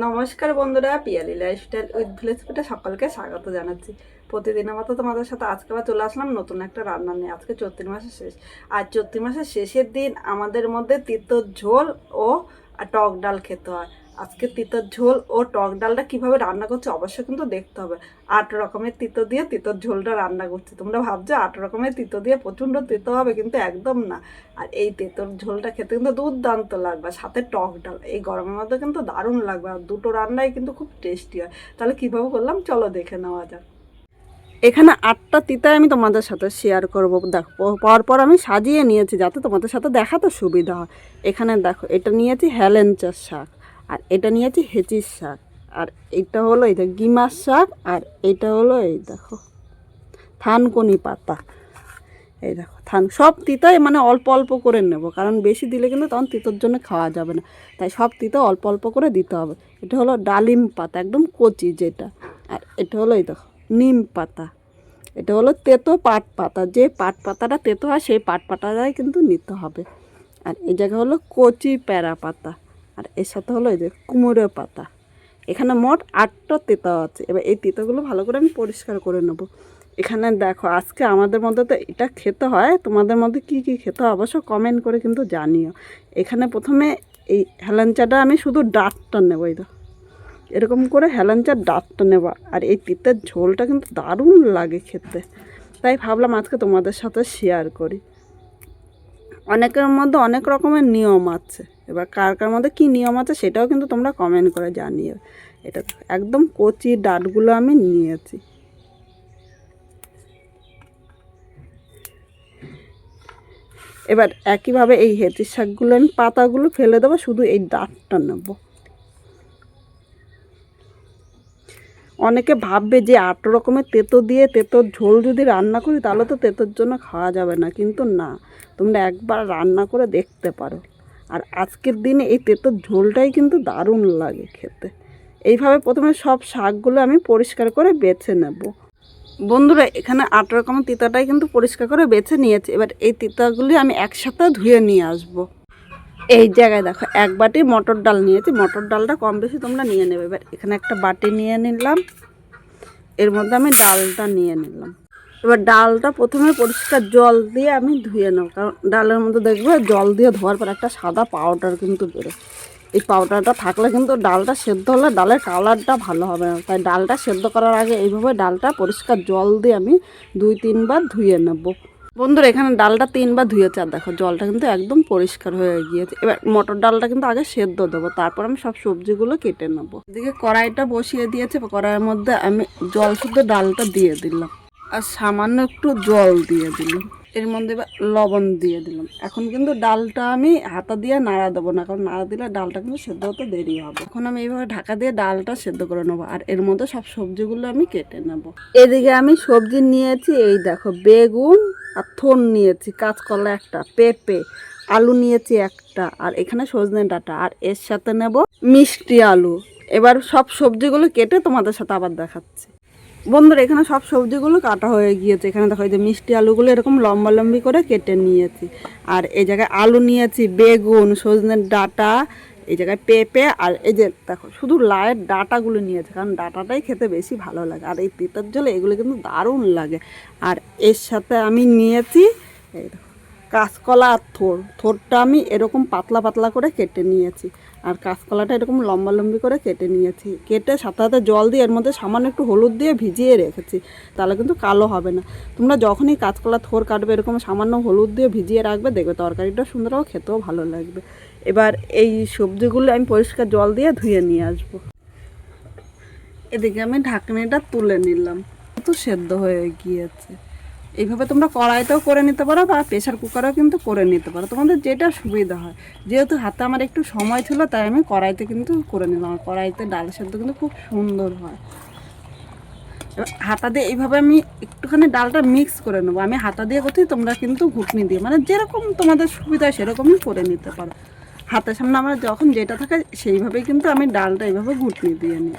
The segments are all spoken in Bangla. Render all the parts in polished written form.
নমস্কার বন্ধুরা, পিয়ালি লাইফস্টাইল উইথ ভিলেজ ফুডে সকলকে স্বাগত জানাচ্ছি। প্রতিদিনের মতো তোমাদের সাথে আজকে আবার চলে আসলাম নতুন একটা রান্না নিয়ে। আজকে চৈত্র মাসের শেষ, আর চৈত্র মাসের শেষের দিন আমাদের মধ্যে তিতর ঝোল ও টক ডাল খেতে হয়। আজকে তিতর ঝোল ও টক ডালটা কিভাবে রান্না করছে অবশ্যই কিন্তু দেখতে হবে। 8 রকমের তিতো দিয়ে তিতর ঝোলটা রান্না করছি। তোমরা ভাবছো 8 রকমের তিতো দিয়ে প্রচণ্ড তিতো হবে, কিন্তু একদম না। আর এই তেঁতুল ঝোলটা খেতে কিন্তু দুর্দান্ত লাগবে, সাথে টক ডাল এই গরমের মধ্যে কিন্তু দারুণ লাগবে। আর দুটো রান্নাই কিন্তু খুব টেস্টি হয়। তাহলে কীভাবে করলাম চলো দেখে নেওয়া যাক। এখানে 8টা তিতাই আমি তোমাদের সাথে শেয়ার করবো। দেখো পরপর আমি সাজিয়ে নিয়েছি যাতে তোমাদের সাথে দেখাতে সুবিধা হয়। এখানে দেখো, এটা নিয়েছি হেলেঞ্চার শাক, আর এটা নিয়েছি হেঁচির শাক, আর এটা হলো এই দেখো গিমার শাক, আর এটা হলো এই দেখো থানকুনি পাতা। এই দেখো সব তিতাই মানে অল্প অল্প করে নেব, কারণ বেশি দিলে কিন্তু তখন তিতোর জন্য খাওয়া যাবে না। তাই সব তিতো অল্প অল্প করে দিতে হবে। এটা হলো ডালিম পাতা, একদম কচি যেটা। আর এটা হলো এই দেখো নিম পাতা। এটা হলো তেতো পাট পাতা, যে পাট পাতাটা তেতো হয় সেই পাট পাতাটাই কিন্তু নিতে হবে। আর এই জায়গা হলো কচি প্যারা পাতা, আর এর সাথে হলো এই যে কুমড়ো পাতা। এখানে মোট 8টা তিতা আছে। এবার এই তিতাগুলো ভালো করে আমি পরিষ্কার করে নেব। এখানে দেখো, আজকে আমাদের মধ্যে তো এটা খেতে হয়, তোমাদের মধ্যে কি কি খেতে হয় অবশ্য কমেন্ট করে কিন্তু জানিও। এখানে প্রথমে এই হেলেঞ্চাটা আমি শুধু ডাঁটটা নেবো, এই দেখো এরকম করে হেলেঞ্চার ডাঁটটা নেব। আর এই তিতের ঝোলটা কিন্তু দারুণ লাগে খেতে, তাই ভাবলাম আজকে তোমাদের সাথে শেয়ার করি। অনেকের মধ্যে অনেক রকমের নিয়ম আছে, এবার কার কার মধ্যে কী নিয়ম আছে সেটাও কিন্তু তোমরা কমেন্ট করে জানিও। এটা একদম কচি ডাঁটগুলো আমি নিয়েছি। এবার একইভাবে এই হেঁচির শাকগুলো আমি পাতাগুলো ফেলে দেবো, শুধু এই ডাঁটটা নেব। অনেকে ভাববে যে 8 রকমের তেঁতো দিয়ে তেঁতোর ঝোল যদি রান্না করি তাহলে তো তেঁতোর জন্য খাওয়া যাবে না, কিন্তু না, তোমরা একবার রান্না করে দেখতে পারো। আর আজকের দিনে এই তেঁতোর ঝোলটাই কিন্তু দারুণ লাগে খেতে। এইভাবে প্রথমে সব শাকগুলো আমি পরিষ্কার করে বেছে নেব। বন্ধুরা, এখানে 8 রকমের তিতাটাই কিন্তু পরিষ্কার করে বেছে নিয়েছি। এবার এই তিতাগুলি আমি একসাথে ধুয়ে নিয়ে আসবো। এই জায়গায় দেখো 1 বাটি মটর ডাল নিয়েছি। মটর ডালটা কম বেশি তোমরা নিয়ে নেবে। এবার এখানে একটা বাটি নিয়ে নিলাম, এর মধ্যে আমি ডালটা নিয়ে নিলাম। এবার ডালটা প্রথমে পরিষ্কার জল দিয়ে আমি ধুয়ে নেব, কারণ ডালের মধ্যে দেখবে জল দিয়ে ধোয়ার পর একটা সাদা পাউডার কিন্তু বেরোয়। এই পাউডারটা থাকলে কিন্তু ডালটা সেদ্ধ হলে ডালের কালারটা ভালো হবে না। তাই ডালটা সেদ্ধ করার আগে এইভাবে ডালটা পরিষ্কার জল দিয়ে আমি 2-3 বার ধুয়ে নেব। বন্ধুরা, এখানে ডালটা 3 বার ধুয়েছে, আর দেখো জলটা কিন্তু একদম পরিষ্কার হয়ে গিয়েছে। এবার মটর ডালটা কিন্তু আগে সেদ্ধ দেবো, তারপর আমি সব সবজিগুলো কেটে নেবো। এদিকে কড়াইটা বসিয়ে দিয়েছে, কড়াইয়ের মধ্যে আমি জল শুদ্ধ ডালটা দিয়ে দিলাম, আর সামান্য একটু জল দিয়ে দিলাম। এর মধ্যে এবার লবণ দিয়ে দিলাম। এখন কিন্তু ডালটা আমি হাতা দিয়ে নাড়া দেবো না, কারণ নাড়া দিলে ডালটা কিন্তু সেদ্ধ হতে দেরি হবে। এখন আমি এইভাবে ঢাকা দিয়ে ডালটা সেদ্ধ করে নেবো, আর এর মধ্যে সব সবজিগুলো আমি কেটে নেব। এদিকে আমি সবজি নিয়েছি, এই দেখো বেগুন আর থোড় নিয়েছি, কাঁচকলা একটা, পেঁপে, আলু নিয়েছি একটা, আর এখানে সজনে ডাঁটা, আর এর সাথে নেব মিষ্টি আলু। এবার সব সবজিগুলো কেটে তোমাদের সাথে আবার দেখাচ্ছি। বন্ধুরা, এখানে সব সবজিগুলো কাটা হয়ে গিয়েছে। এখানে দেখো এই যে মিষ্টি আলুগুলো এরকম লম্বা লম্বি করে কেটে নিয়েছি, আর এই জায়গায় আলু নিয়েছি, বেগুন, সজনের ডাঁটা, এই জায়গায় পেঁপে, আর এই যে দেখো শুধু লায়ের ডাঁটাগুলো নিয়েছে, কারণ ডাঁটাটাই খেতে বেশি ভালো লাগে। আর এই তিতার জলে এগুলো কিন্তু দারুণ লাগে। আর এর সাথে আমি নিয়েছি এই দেখো কাঁচকলা আর থোড়টা আমি এরকম পাতলা পাতলা করে কেটে নিয়েছি, আর কাঁচকলাটা এরকম লম্বা লম্বি করে কেটে নিয়েছি। কেটে সাথে সাথে জল দিয়ে এর মধ্যে সামান্য একটু হলুদ দিয়ে ভিজিয়ে রেখেছি, তাহলে কিন্তু কালো হবে না। তোমরা যখনই কাঁচকলা থোড় কাটবে এরকম সামান্য হলুদ দিয়ে ভিজিয়ে রাখবে, দেখবে তরকারিটা সুন্দর হবে, খেতেও ভালো লাগবে। এবার এই সবজিগুলো আমি পরিষ্কার জল দিয়ে ধুয়ে নিয়ে আসবো। এদিকে আমি ঢাকনিটা তুলে নিলাম, তো সেদ্ধ হয়ে গিয়েছে। এইভাবে তোমরা কড়াইতেও করে নিতে পারো বা প্রেশার কুকারেও কিন্তু করে নিতে পারো, তোমাদের যেটা সুবিধা হয়। যেহেতু হাতে আমার একটু সময় ছিল তাই আমি কড়াইতে কিন্তু করে নিলাম। আর কড়াইতে ডাল সেদ্ধ কিন্তু খুব সুন্দর হয়। এবার হাতা দিয়ে এইভাবে আমি একটুখানি ডালটা মিক্স করে নেবো। আমি হাতা দিয়ে করছি, তোমরা কিন্তু ঘুটনি দিয়ে, মানে যেরকম তোমাদের সুবিধা সেরকমই করে নিতে পারো। হাতের সামনে আমার যখন যেটা থাকে সেইভাবেই কিন্তু আমি ডালটা এইভাবে ঘুটনি দিয়ে নিই।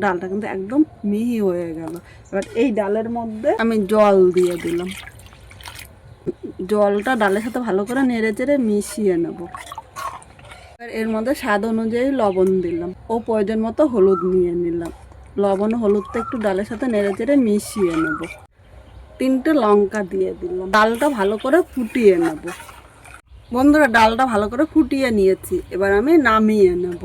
ডালটা কিন্তু একদম মিহি হয়ে গেল। এবার এই ডালের মধ্যে আমি জল দিয়ে দিলাম। জলটা ডালের সাথে ভালো করে নেড়ে চেড়ে মিশিয়ে নেব। এর মধ্যে স্বাদ অনুযায়ী লবণ দিলাম ও প্রয়োজন মতো হলুদ নিয়ে নিলাম। লবণ হলুদটা একটু ডালের সাথে নেড়ে চেড়ে মিশিয়ে নেব। 3টে লঙ্কা দিয়ে দিলাম। ডালটা ভালো করে ফুটিয়ে নেব। বন্ধুরা, ডালটা ভালো করে ফুটিয়ে নিয়েছি, এবার আমি নামিয়ে নেব।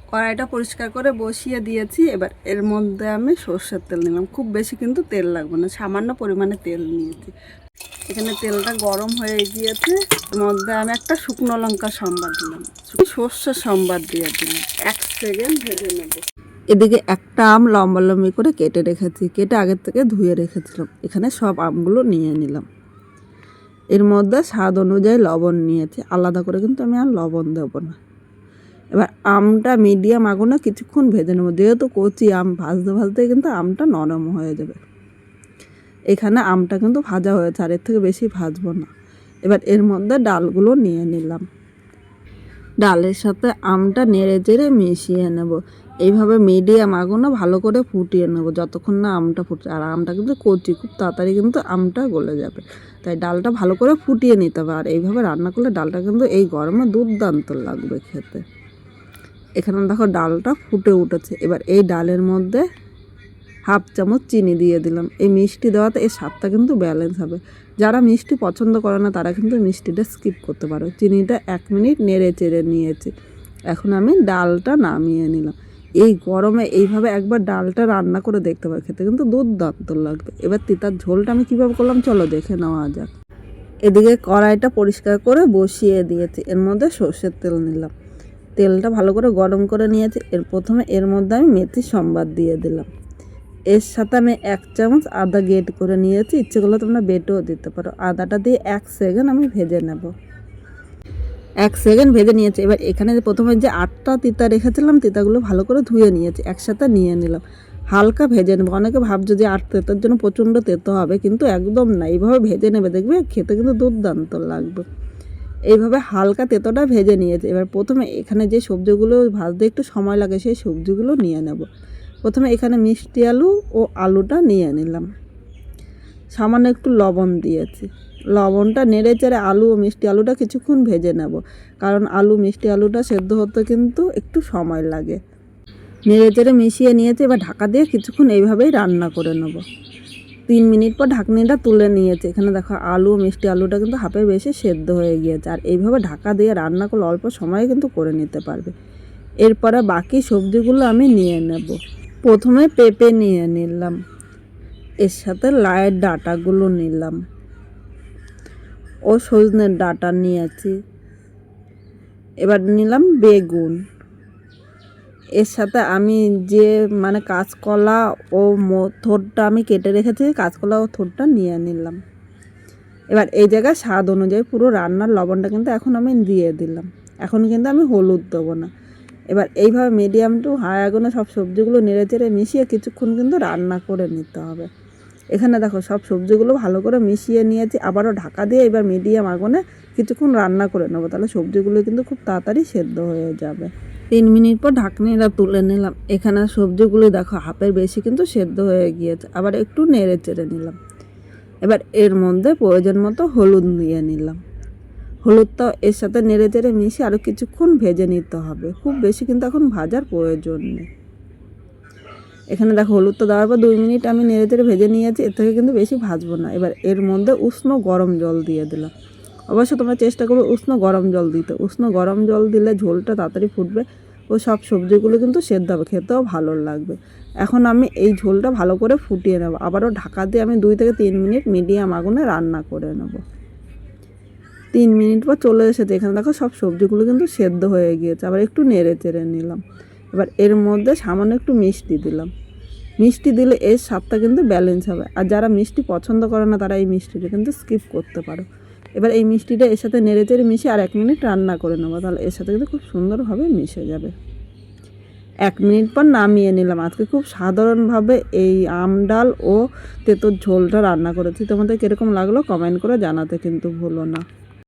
কড়াইটা পরিষ্কার করে বসিয়ে দিয়েছি। এবার এর মধ্যে আমি সর্ষের তেল নিলাম। খুব বেশি কিন্তু তেল লাগবে না, সামান্য পরিমাণে তেল নিয়েছি। এখানে তেলটা গরম হয়ে গিয়েছে। এর মধ্যে আমি একটা শুকনো লঙ্কা সম্বার দিলাম, সর্ষের সম্বার দিয়ে দিলাম। 1 সেকেন্ড ভেজে নেব। এদিকে একটা আম লম্বা লম্বি করে কেটে রেখেছি, কেটে আগের থেকে ধুয়ে রেখেছিলাম। এখানে সব আমগুলো নিয়ে নিলাম। এর মধ্যে স্বাদ অনুযায়ী লবণ নিয়েছি, আলাদা করে কিন্তু আমি আর লবণ দেবো না। এবার আমটা মিডিয়াম আগুনে কিছুক্ষণ ভেজে নেবো, যেহেতু কচি আম, ভাজতে ভাজতে কিন্তু আমটা নরম হয়ে যাবে। এখানে আমটা কিন্তু ভাজা হয়েছে, আর এর থেকে বেশি ভাজবো না। এবার এর মধ্যে ডালগুলো নিয়ে নিলাম। ডালের সাথে আমটা নেড়ে চেড়ে মিশিয়ে নেব। এইভাবে মিডিয়াম আগুনে ভালো করে ফুটিয়ে নেব যতক্ষণ না আমটা ফুটে। আর আমটা কিন্তু কচি, খুব তাড়াতাড়ি কিন্তু আমটা গলে যাবে, তাই ডালটা ভালো করে ফুটিয়ে নিতে হবে। আর এইভাবে রান্না করলে ডালটা কিন্তু এই গরমে দুর্দান্ত লাগবে খেতে। এখানে দেখো ডালটা ফুটে উঠেছে। এবার এই ডালের মধ্যে 1/2 চামচ চিনি দিয়ে দিলাম। এই মিষ্টি দেওয়াতে এই স্বাদটা কিন্তু ব্যালেন্স হবে। যারা মিষ্টি পছন্দ করে না তারা কিন্তু মিষ্টিটা স্কিপ করতে পারো। চিনিটা 1 মিনিট নেড়ে চেড়ে নিয়েছি। এখন আমি ডালটা নামিয়ে নিলাম। এই গরমে এইভাবে একবার ডালটা রান্না করে দেখতে পারো, খেতে কিন্তু দুর্দান্ত লাগবে। এবার তিতার ঝোলটা আমি কীভাবে করলাম চলো দেখে নেওয়া যাক। এদিকে কড়াইটা পরিষ্কার করে বসিয়ে দিয়েছি। এর মধ্যে সর্ষের তেল নিলাম। তেলটা ভালো করে গরম করে নিয়েছি। প্রথমে এর মধ্যে আমি মেথি সম্বার দিয়ে দিলাম। এর সাথে আমি 1 চামচ আদা গ্রেট করে নিয়েছি, ইচ্ছে করলে তোমরা বেটেও দিতে পারো। আদাটা দিয়ে 1 সেকেন্ড আমি ভেজে নেব। 1 সেকেন্ড ভেজে নিয়েছি। এবার এখানে প্রথমে যে 8টা তিতা রেখেছিলাম, তিতাগুলো ভালো করে ধুয়ে নিয়েছি, একসাথে নিয়ে নিলাম। হালকা ভেজে নেব। অনেকে ভাবছো যে 8 তেঁতোর জন্য প্রচণ্ড তেঁতো হবে, কিন্তু একদম না। এইভাবে ভেজে নেবে, দেখবে খেতে কিন্তু দুর্দান্ত লাগবে। এইভাবে হালকা তেঁতোটা ভেজে নিয়েছি। এবার প্রথমে এখানে যে সবজিগুলো ভাজতে একটু সময় লাগে সেই সবজিগুলো নিয়ে নেব। প্রথমে এখানে মিষ্টি আলু ও আলুটা নিয়ে নিলাম। সামান্য একটু লবণ দিয়েছি। লবণটা নেড়ে চেড়ে আলু ও মিষ্টি আলুটা কিছুক্ষণ ভেজে নেব, কারণ আলু মিষ্টি আলুটা সেদ্ধ হতে কিন্তু একটু সময় লাগে। নেড়ে চেড়ে মিশিয়ে নিয়েছি। এবার ঢাকা দিয়ে কিছুক্ষণ এইভাবেই রান্না করে নেব। 3 মিনিট পর ঢাকনিটা তুলে নিয়েছে। এখানে দেখো আলু ও মিষ্টি আলুটা কিন্তু হাফের বেশি সেদ্ধ হয়ে গিয়েছে। আর এইভাবে ঢাকা দিয়ে রান্না করলে অল্প সময়ে কিন্তু করে নিতে পারবে। এরপরে বাকি সবজিগুলো আমি নিয়ে নেব। প্রথমে পেঁপে নিয়ে নিলাম, এর সাথে লাউয়ের ডাঁটাগুলো নিলাম ও সজনের ডাঁটা নিয়েছি। এবার নিলাম বেগুন। এর সাথে আমি যে কাঁচকলা ও থোড়টা আমি কেটে রেখেছি, কাঁচকলা ও থোড়টা নিয়ে নিলাম। এবার এই জায়গায় স্বাদ অনুযায়ী পুরো রান্নার লবণটা কিন্তু এখন আমি দিয়ে দিলাম। এখন কিন্তু আমি হলুদ দেবো না। এবার এইভাবে মিডিয়াম টু হাই আগুনে সব সবজিগুলো নেড়ে চেড়ে মিশিয়ে কিছুক্ষণ কিন্তু রান্না করে নিতে হবে। এখানে দেখো সব সবজিগুলো ভালো করে মিশিয়ে নিয়েছি। আবারও ঢাকা দিয়ে এবার মিডিয়াম আগুনে কিছুক্ষণ রান্না করে নেবো, তাহলে সবজিগুলো কিন্তু খুব তাড়াতাড়ি সেদ্ধ হয়ে যাবে। 3 মিনিট পর ঢাকনিটা তুলে নিলাম। এখানে সবজিগুলো দেখো হাফের বেশি কিন্তু সেদ্ধ হয়ে গিয়েছে। আবার একটু নেড়ে চেড়ে নিলাম। এবার এর মধ্যে প্রয়োজন মতো হলুদ দিয়ে নিলাম। হলুদটা এর সাথে নেড়ে চেড়ে মিশিয়ে আরও কিছুক্ষণ ভেজে নিতে হবে। খুব বেশি কিন্তু এখন ভাজার প্রয়োজন নেই। এখানে দেখো হলুদটা দেওয়ার পর 2 মিনিট আমি নেড়ে চেড়ে ভেজে নিয়েছি, এর থেকে কিন্তু বেশি ভাজবো না। এবার এর মধ্যে উষ্ণ গরম জল দিয়ে দিলাম। অবশ্য তোমরা চেষ্টা করবে উষ্ণ গরম জল দিতে। উষ্ণ গরম জল দিলে ঝোলটা তাড়াতাড়ি ফুটবে ও সব সবজিগুলো কিন্তু সেদ্ধ হবে, খেতেও ভালো লাগবে। এখন আমি এই ঝোলটা ভালো করে ফুটিয়ে নেব। আবারও ঢাকা দিয়ে আমি 2 থেকে 3 মিনিট মিডিয়াম আগুনে রান্না করে নেব। 3 মিনিট পর চলে এসেছে। এখানে দেখো সব সবজিগুলো কিন্তু সেদ্ধ হয়ে গিয়েছে। আবার একটু নেড়ে চেড়ে নিলাম। এবার এর মধ্যে সামান্য একটু মিষ্টি দিলাম। মিষ্টি দিলে এর স্বাদটা কিন্তু ব্যালেন্স হবে। আর যারা মিষ্টি পছন্দ করে না তারা এই মিষ্টিটা কিন্তু স্কিপ করতে পারো। এবার এই মিষ্টিটা এর সাথে নেড়ে চেড়ে মিশিয়ে আর 1 মিনিট রান্না করে নেবো, তাহলে এর সাথে কিন্তু খুব সুন্দরভাবে মিশে যাবে। 1 মিনিট পর নামিয়ে নিলাম। আজকে খুব সাধারণভাবে এই আম ডাল ও তেঁতুর ঝোলটা রান্না করেছি। তোমাদের কীরকম লাগলো কমেন্ট করে জানাতে কিন্তু ভুলো না।